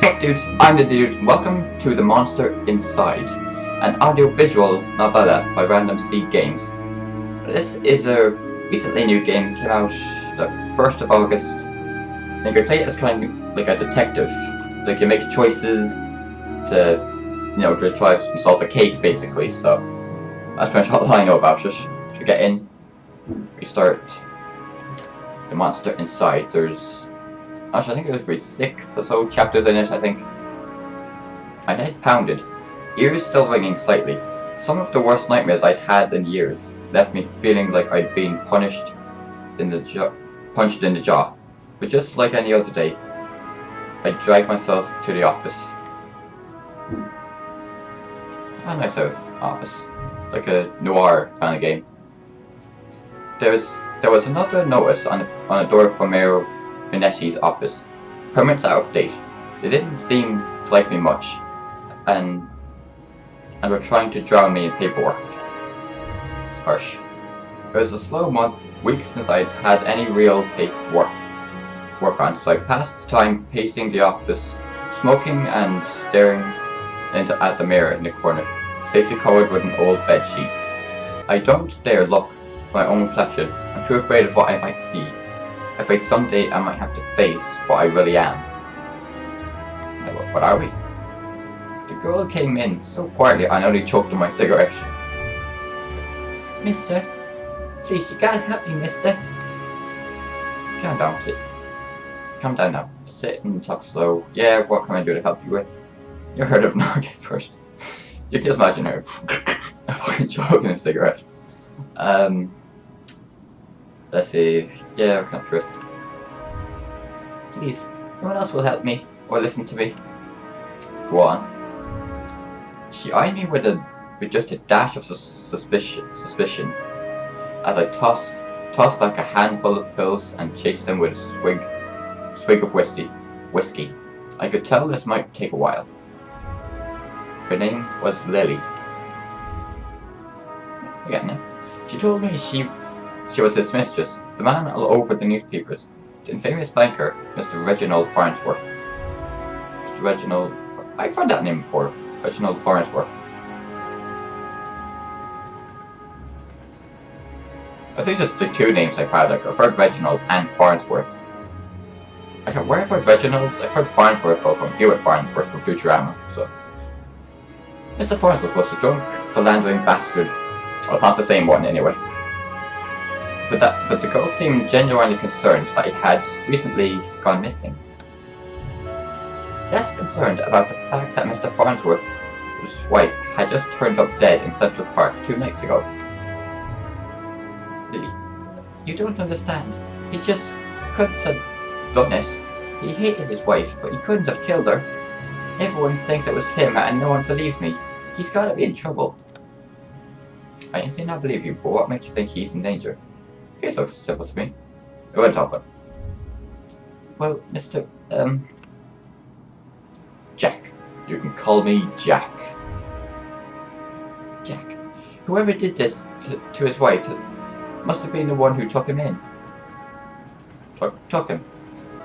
What's up, dudes? I'm the Dude, and welcome to The Monster Inside, an audiovisual novella by Random Seed Games. This is a recently new game that came out the 1st of August. And you can play it as kind of like a detective. Like you make choices to try to solve a case, basically. So that's pretty much all I know about it. To get in, we start The Monster Inside. Actually, I think there's 6 or so chapters in it, I think. My head pounded, ears still ringing slightly. Some of the worst nightmares I'd had in years left me feeling like I'd been punched in the jaw. But just like any other day, I dragged myself to the office. A nice office, like a noir kind of game. There was another notice on a door from Mayor Finetti's office. Permits out of date. They didn't seem to like me much, and were trying to drown me in paperwork. Harsh. It was a slow month, weeks since I'd had any real case to work on, so I passed the time pacing the office, smoking and staring at the mirror in the corner, safely covered with an old bedsheet. I don't dare look at my own reflection. I'm too afraid of what I might see. Afraid someday I might have to face what I really am. What are we? The girl came in so quietly I nearly choked on my cigarette. Mister, please, you gotta help me, mister. Calm down, sit. Calm down now. Sit and talk slow. Yeah, what can I do to help you with? You heard of Nugget first. You can just imagine her fucking choking a cigarette. Let's see. Yeah, I can't trust. Please, no one else will help me or listen to me. Go on. She eyed me with just a dash of suspicion, as I tossed back a handful of pills and chased them with a swig of whiskey. I could tell this might take a while. Her name was Lily. Again, now. She told me she was his mistress, the man all over the newspapers, the infamous banker, Mr. Reginald Farnsworth. Mr. Reginald... I've heard that name before. Reginald Farnsworth. I think it's just the 2 names I've had. I've heard Reginald and Farnsworth. Where I've heard Reginald, I've heard Farnsworth from Hewitt Farnsworth from Futurama, so... Mr. Farnsworth was a drunk, philandering bastard. Well, it's not the same one, anyway. But the girl seemed genuinely concerned that he had recently gone missing. Less concerned about the fact that Mr. Farnsworth's wife had just turned up dead in Central Park 2 nights ago. Lily, you don't understand. He just couldn't have done it. He hated his wife, but he couldn't have killed her. Everyone thinks it was him and no one believes me. He's gotta be in trouble. I didn't say not believe you, but what makes you think he's in danger? Case looks simple to me. Go ahead, Topper. Well, Mr. Jack. You can call me Jack. Jack. Whoever did this to his wife must have been the one who took him in. Took him.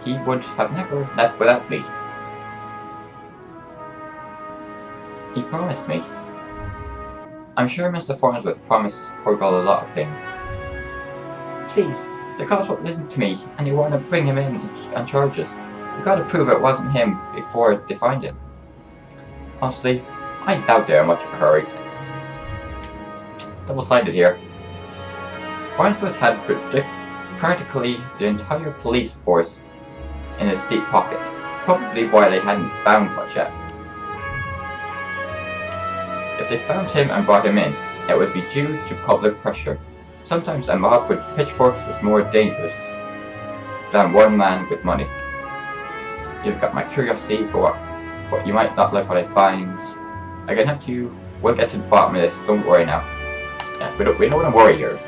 He would have never left without me. He promised me. I'm sure Mr. Farnsworth promised poor girl a lot of things. Please, the cops won't listen to me, and you want to bring him in on charges. You gotta prove it wasn't him before they find him. Honestly, I doubt they're in much of a hurry. Double-sided here. Farnsworth had practically the entire police force in his deep pocket, probably why they hadn't found much yet. If they found him and brought him in, it would be due to public pressure. Sometimes a mob with pitchforks is more dangerous than one man with money. You've got my curiosity, but you might not like what I find. I can help you. We'll get to the bottom of this. Don't worry now. Yeah, we don't want to worry here.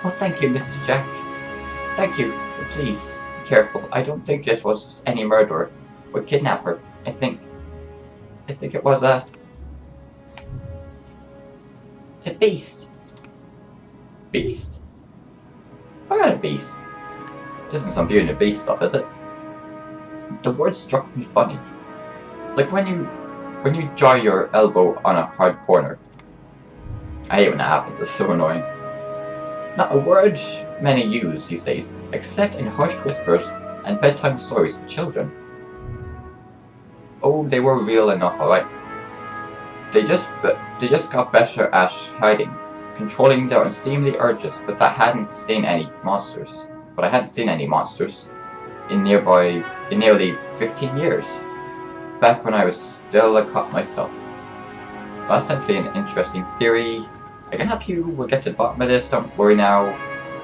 Oh, thank you, Mr. Jack. Thank you. But please, be careful. I don't think this was any murderer or kidnapper. I think it was a beast. Beast? What kind of beast? Isn't some Beauty and the Beast stuff, is it? The word struck me funny. Like when you jar your elbow on a hard corner. I hate when that happens, it's so annoying. Not a word many use these days, except in hushed whispers and bedtime stories for children. Oh, they were real enough, alright. They just got better at hiding, controlling their unseemly urges, but I hadn't seen any monsters. In nearly 15 years, back when I was still a cop myself. That's definitely an interesting theory. I can help you, we'll get to the bottom of this, don't worry now.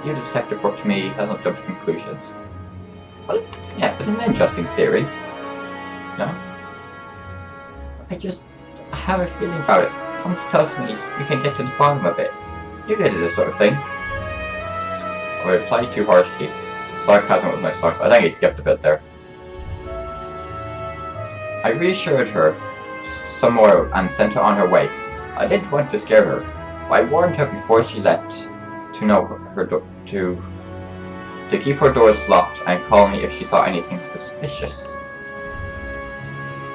You the detective work to me, let's not jump to conclusions. Well, yeah, it's an interesting theory. No? I have a feeling about it. Something tells me you can get to the bottom of it. You're good at this sort of thing. I replied too harshly. Sarcasm was my strong suit. I think he skipped a bit there. I reassured her some more and sent her on her way. I didn't want to scare her. I warned her before she left to keep her doors locked and call me if she saw anything suspicious.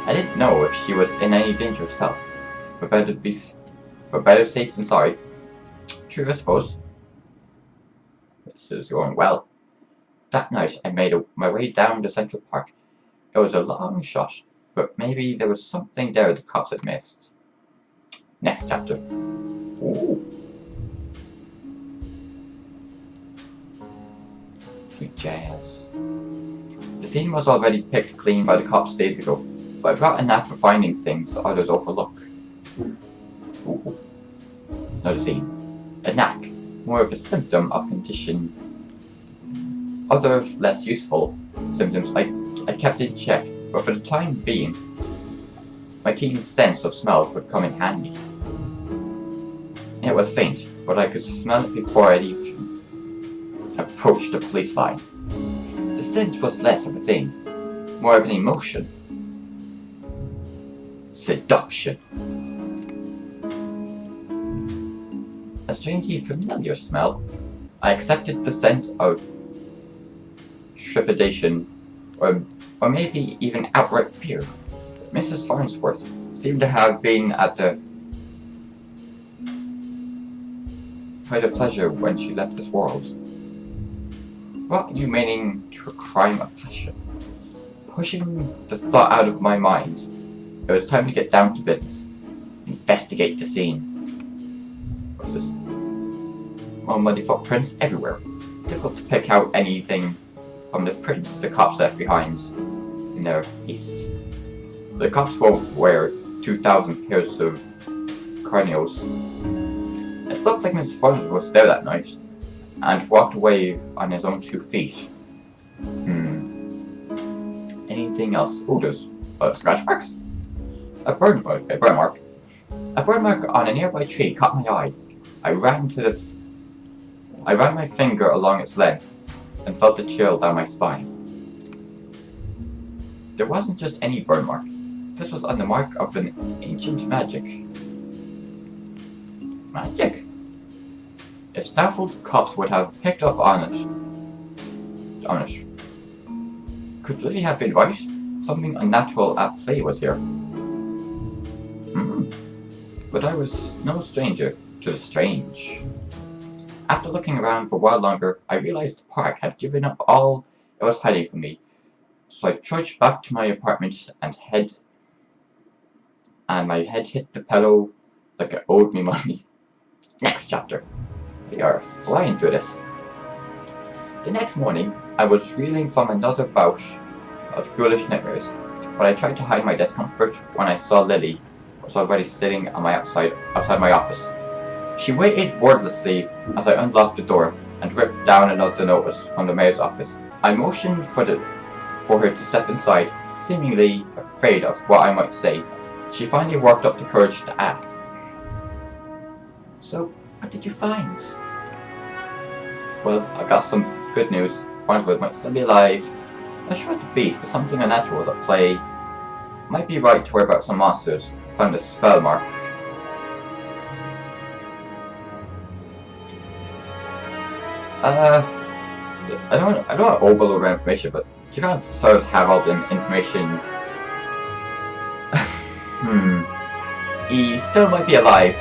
I didn't know if she was in any danger herself, but better safe than sorry. True, I suppose. This is going well. That night, I made my way down to Central Park. It was a long shot, but maybe there was something there the cops had missed. Next chapter. Ooh. Sweet jazz. The scene was already picked clean by the cops days ago, but I've got a knack for finding things others overlook. Ooh. Another scene. A knack, more of a symptom of condition. Other less useful symptoms I kept in check, but for the time being, my keen sense of smell would come in handy. It was faint, but I could smell it before I'd even approached the police line. The scent was less of a thing, more of an emotion. Seduction. A strangely familiar smell. I accepted the scent of trepidation, or maybe even outright fear. Mrs. Farnsworth seemed to have been at the height of pleasure when she left this world. Brought new meaning to a crime of passion. Pushing the thought out of my mind, it was time to get down to business. Investigate the scene. What's this? More muddy footprints everywhere. Difficult to pick out anything from the prints the cops left behind in their haste. The cops won't wear 2,000 pairs of carnios. It looked like Mr. Farnsworth was there that night, and walked away on his own 2 feet. Anything else? Oh, there's scratch marks? A burn mark. A burn mark on a nearby tree caught my eye. I ran my finger along its length and felt a chill down my spine. There wasn't just any burn mark. This was on the mark of an ancient magic. Magic? If Stafford cops would have picked up on it. Could Lily have been right? Something unnatural at play was here. But I was no stranger to the strange. After looking around for a while longer, I realized the park had given up all it was hiding from me. So I trudged back to my apartment and my head hit the pillow like it owed me money. Next chapter. We are flying through this. The next morning, I was reeling from another bout of ghoulish nightmares, but I tried to hide my discomfort when I saw Lily was already sitting on outside my office. She waited wordlessly as I unlocked the door and ripped down another notice from the mayor's office. I motioned for her to step inside, seemingly afraid of what I might say. She finally worked up the courage to ask. So, what did you find? Well, I got some good news. Farnsworth might still be alive. Not sure what the beast, but something unnatural was at play. Might be right to worry about some monsters. Found a spell mark. I don't want to overload our information, but She can't sort of have all the information. He still might be alive.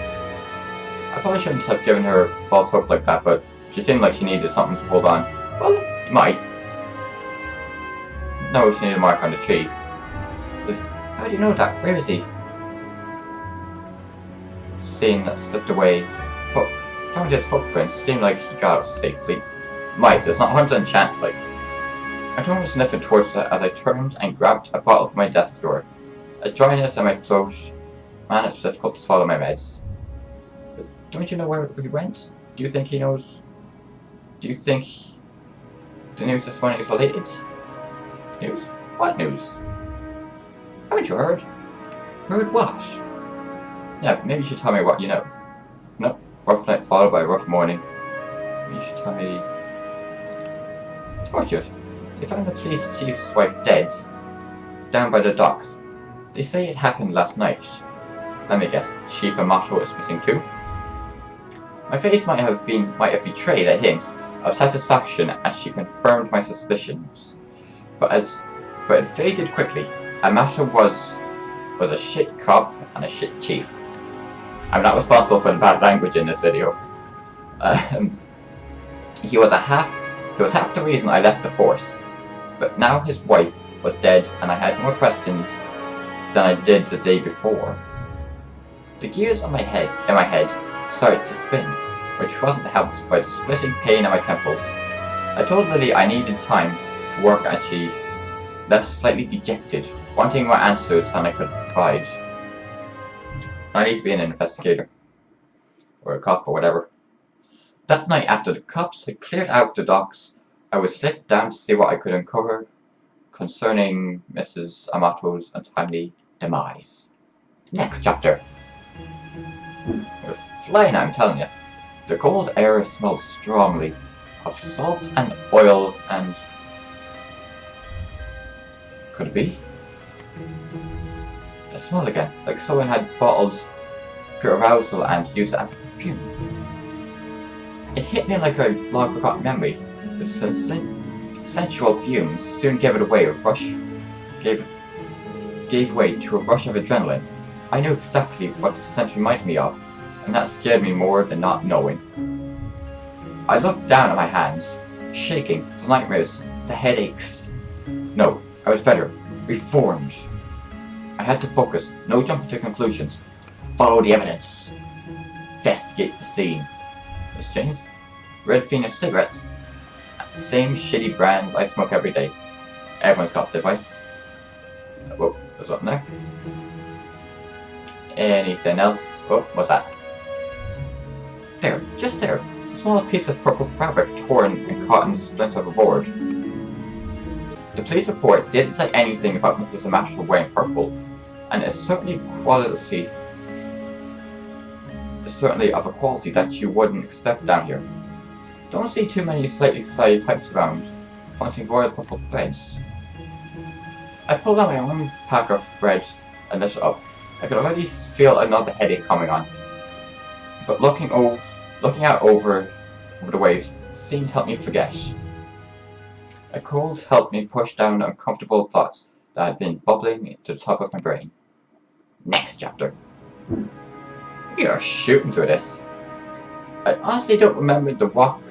I probably shouldn't have given her false hope like that, but she seemed like she needed something to hold on. Well, he might. No, she needed a mark on the tree. But how do you know that? Where is he? Seeing that slipped away. Found his footprints. Seemed like he got out safely. Might. There's not 100% chance, like. I turned and sniffing towards it as I turned and grabbed a bottle from my desk drawer. A dryness in my throat. Man, it's difficult to swallow my meds. But don't you know where he went? Do you think he knows? Do you think the news this morning is related? News? What news? Haven't you heard? Heard what? Yeah, maybe you should tell me what you know. No, rough night followed by a rough morning. Maybe you should tell me. Tortured. They found the police chief's wife dead, down by the docks. They say it happened last night. Let me guess, Chief Amato is missing too? My face might have betrayed a hint of satisfaction as she confirmed my suspicions. But it faded quickly. Amato was a shit cop and a shit chief. I'm not responsible for the bad language in this video. He was half the reason I left the force. But now his wife was dead and I had more questions than I did the day before. The gears in my head started to spin, which wasn't helped by the splitting pain in my temples. I told Lily I needed time to work and she left slightly dejected, wanting more answers than I could provide. I need to be an investigator. Or a cop or whatever. That night after the cops had cleared out the docks, I was slipped down to see what I could uncover concerning Mrs. Amato's untimely demise. Next chapter. We're flying, I'm telling you. The cold air smells strongly of salt and oil and... Could it be? The smell again, like someone had bottled pure arousal and used it as a perfume. It hit me like a long-forgotten memory, but sensual fumes soon gave way to a rush of adrenaline. I knew exactly what the scent reminded me of, and that scared me more than not knowing. I looked down at my hands, shaking, the nightmares, the headaches. No, I was better, reformed. I had to focus, no jumping to conclusions. Follow the evidence. Investigate the scene. Miss Jane's? Red Phoenix cigarettes. Same shitty brand I smoke every day. Everyone's got the device. Whoa, there's something there. Anything else? Oh, what's that? There, just there. The smallest piece of purple fabric torn and caught in the splinter of a board. The police report didn't say anything about Mrs. Amato wearing purple, and it's certainly of a quality that you wouldn't expect down here. Don't see too many slightly society types around, flaunting royal purple threads. I pulled out my own pack of thread and lit it up. I could already feel another headache coming on. But looking out over the waves seemed to help me forget. A cold helped me push down uncomfortable thoughts that had been bubbling to the top of my brain. Next chapter. We are shooting through this. I honestly don't remember the walk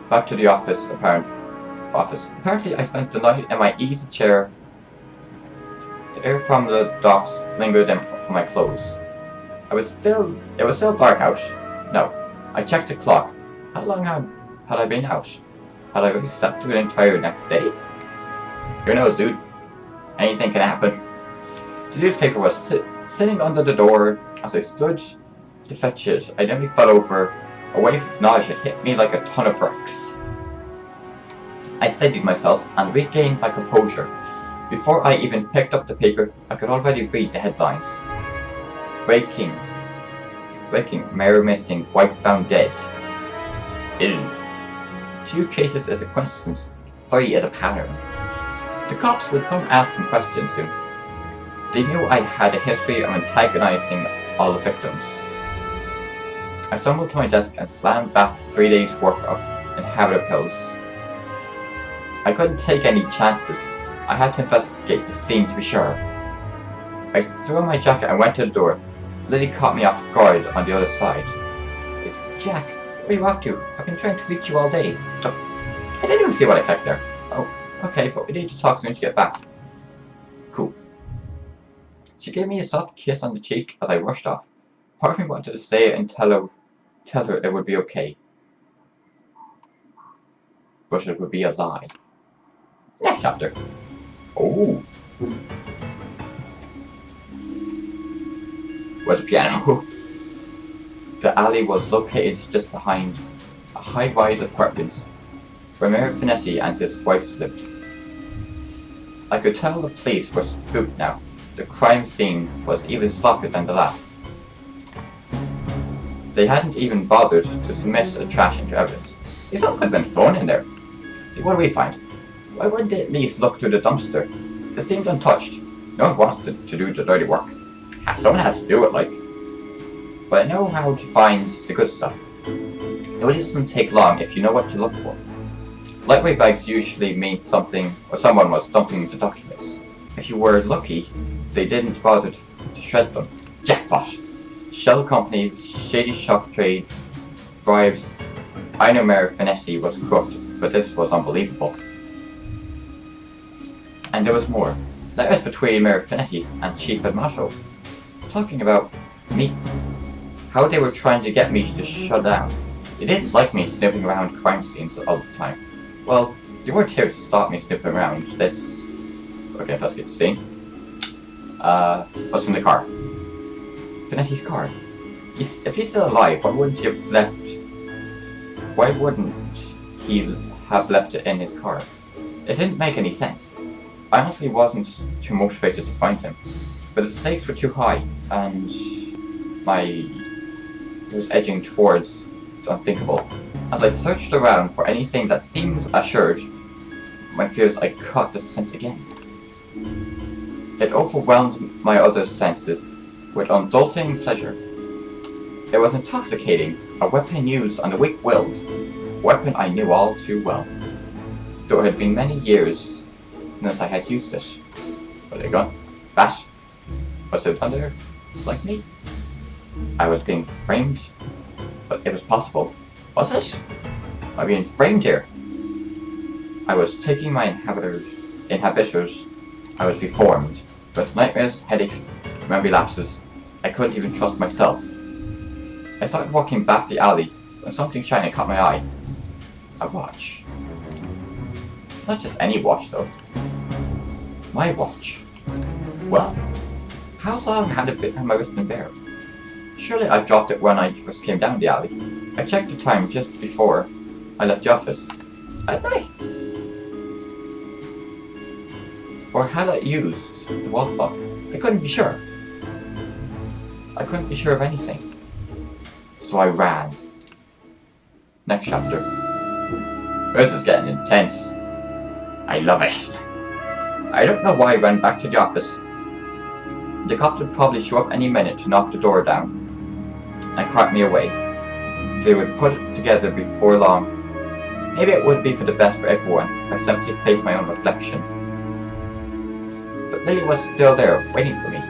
back to the office. Apparently I spent the night in my easy chair. The air from the docks lingered in my clothes. It was still dark out. No, I checked the clock. How long had I been out? Had I really slept through the entire next day? Who knows, dude? Anything can happen. The newspaper was sitting under the door as I stood to fetch it. I nearly fell over. A wave of nausea hit me like a ton of bricks. I steadied myself and regained my composure. Before I even picked up the paper, I could already read the headlines. Breaking. Mayor missing, wife found dead. Ill. 2 cases is a coincidence, 3 is a pattern. The cops would come asking questions soon. They knew I had a history of antagonizing all the victims. I stumbled to my desk and slammed back 3 days' work of inhabitor pills. I couldn't take any chances. I had to investigate the scene to be sure. I threw on my jacket and went to the door. Lily caught me off guard on the other side. Jack, where are you off to? I've been trying to reach you all day. Oh, I didn't even see what I clicked there. Oh, okay, but we need to talk soon to get back. Cool. She gave me a soft kiss on the cheek as I rushed off. Part of me wanted to say it and tell her it would be okay. But it would be a lie. Next chapter. Oh. Where's the piano? The alley was located just behind a high-rise apartment where Mayor Finessi and his wife lived. I could tell the police were spooked now. The crime scene was even sloppier than the last. They hadn't even bothered to submit the trash into evidence. See, something could have been thrown in there. See, what do we find? Why wouldn't they at least look through the dumpster? It seemed untouched. No one wants to do the dirty work. Someone has to do it, like. But I know how to find the good stuff. It really doesn't take long if you know what to look for. Lightweight bags usually mean something, or someone was dumping the documents. If you were lucky, they didn't bother to shred them. Jackpot! Shell companies, shady shop trades, bribes. I know Mayor Finessi was corrupt, but this was unbelievable. And there was more. Letters between Mayor Finessi and Chief Edmato, talking about me. How they were trying to get me to shut down. They didn't like me snooping around crime scenes all the time. Well, they weren't here to stop me snooping around this. Okay, let's get to see. What's in the car? Finessi's car. If he's still alive, why wouldn't he have left? Why wouldn't he have left it in his car? It didn't make any sense. I honestly wasn't too motivated to find him, but the stakes were too high, and I was edging towards the unthinkable. As I searched around for anything that seemed assured, my fears, I caught the scent again. It overwhelmed my other senses with unadulterating pleasure. It was intoxicating, a weapon used on the weak-willed, a weapon I knew all too well, though it had been many years since I had used it. Were they gone? Bat? Was it under, like me? I was being framed, but it was possible. Was it? Am I being framed here? I was taking my inhibitors. I was reformed. With nightmares, headaches, memory lapses, I couldn't even trust myself. I started walking back the alley when something shiny caught my eye. A watch. Not just any watch, though. My watch. Well, how long had my wrist been bare? Surely I dropped it when I first came down the alley. I checked the time just before I left the office. Had I? Or had I used the wall clock? I couldn't be sure. I couldn't be sure of anything. So I ran. Next chapter. This is getting intense. I love it. I don't know why I ran back to the office. The cops would probably show up any minute to knock the door down and cart me away. They would put it together before long. Maybe it would be for the best for everyone if I simply faced my own reflection. But Lily was still there, waiting for me.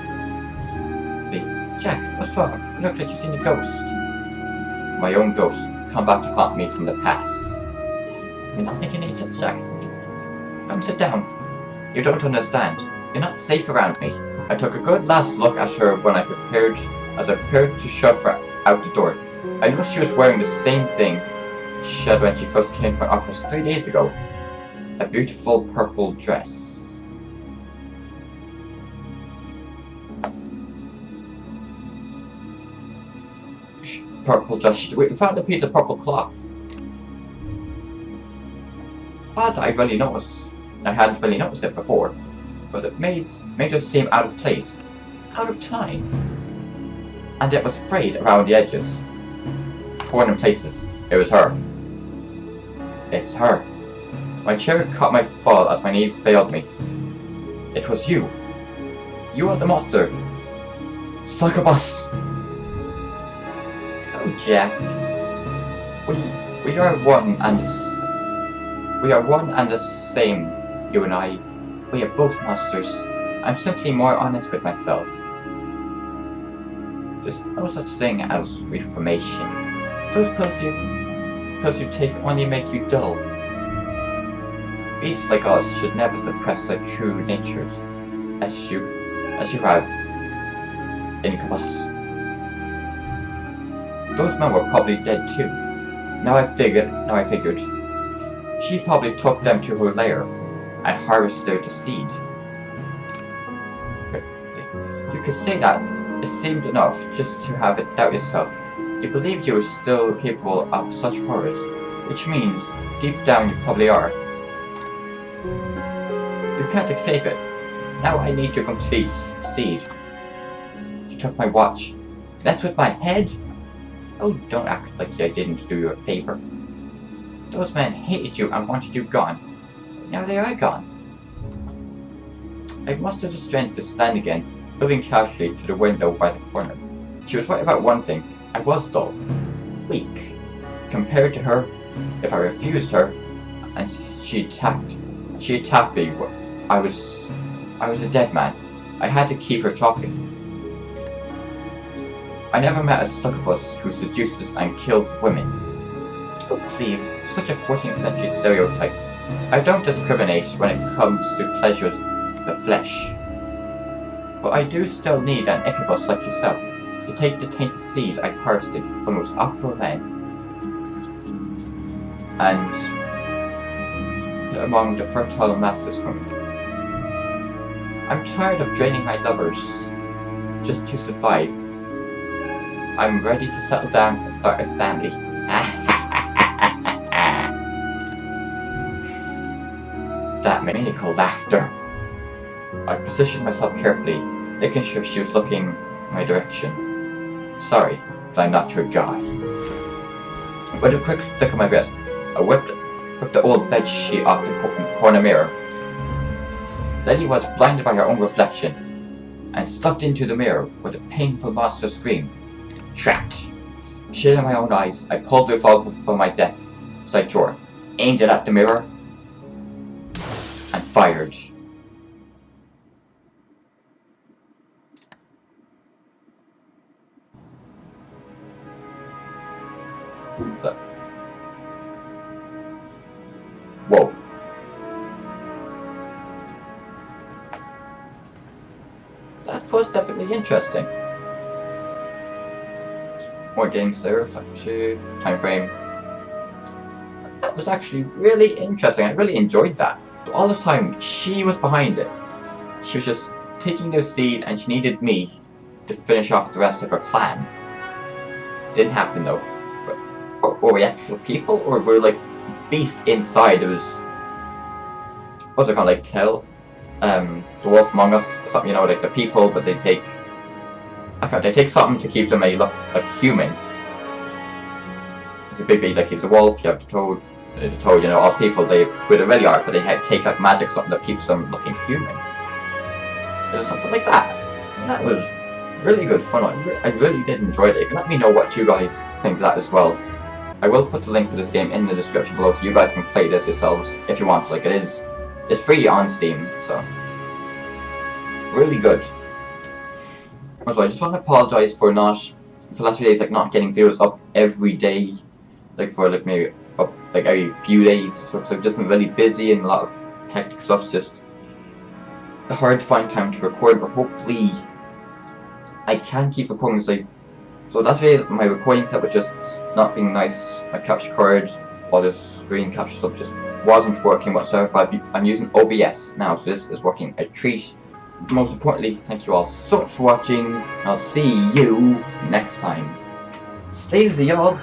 Jack, what's wrong? You look like you've seen a ghost. My own ghost, come back to haunt me from the past. You're not making any sense, Jack. Come sit down. You don't understand. You're not safe around me. I took a good last look at her when I prepared to shove her out the door. I noticed she was wearing the same thing she had when she first came to my office 3 days ago. A beautiful purple dress. Purple dress. We found a piece of purple cloth. Odd, I hadn't really noticed it before, but it made her seem out of place, out of time, and it was frayed around the edges, torn in places. It was her. It's her. My chair caught my fall as my knees failed me. It was you. You are the monster. Succubus. Oh, Jack. We are one and We are one and the same, you and I. We are both monsters. I'm simply more honest with myself. There's no such thing as reformation. Those pills you take only make you dull. Beasts like us should never suppress their true natures, as you have, Incubus. Those men were probably dead too. Now I figured. She probably took them to her lair and harvested the seed. You could say that. It seemed enough just to have it doubt yourself. You believed you were still capable of such horrors, which means, deep down you probably are. You can't escape it. Now I need to complete the seed. You took my watch. Messed with my head? Oh, don't act like I didn't do you a favor. Those men hated you and wanted you gone. Now they are gone. I mustered the strength to stand again, moving casually to the window by the corner. She was right about one thing. I was dull. Weak. Compared to her, if I refused her, and she attacked me, I was a dead man. I had to keep her talking. I never met a succubus who seduces and kills women. Oh please, such a 14th century stereotype. I don't discriminate when it comes to pleasures of the flesh. But I do still need an Incubus like yourself to take the tainted seed I harvested from those awful men and put among the fertile masses from me. I'm tired of draining my lovers just to survive. I'm ready to settle down and start a family. That maniacal laughter. I positioned myself carefully, making sure she was looking my direction. Sorry, but I'm not your guy. With a quick flick of my wrist, I whipped the old bed sheet off the corner mirror. Letty was blinded by her own reflection and sucked into the mirror with a painful monster scream. Trapped. Shading my own eyes, I pulled the revolver from my desk side drawer, aimed it at the mirror, and fired. Whoa. That was definitely interesting. More games there, time frame. That was actually really interesting. I really enjoyed that. But all this time, she was behind it. She was just taking the seed and she needed me to finish off the rest of her plan. Didn't happen though. Were we actual people, or were like beasts inside? It was, what's it called, like Tell? The Wolf Among Us, something, you know, like the people, but they take something to keep them look like human. It's a big, like he's a wolf, you have the toad, you know, all people, they really are, but they take like magic, something that keeps them looking human. Is something like that. And that was really good fun. I really did enjoy it. You can let me know what you guys think of that as well. I will put the link for this game in the description below so you guys can play this yourselves if you want. Like, it's free on Steam, so really good. Also, I just want to apologize for the last few days, like not getting videos up every day, like for like maybe up like every few days. So I've just been really busy and a lot of hectic stuff. It's just hard to find time to record, but hopefully I can keep recording. So that's why my recording set was just not being nice. My capture card, all this screen capture stuff just wasn't working whatsoever. But I'm using OBS now, so this is working a treat. Most importantly, thank you all so much for watching. I'll see you next time. Stay easy, y'all.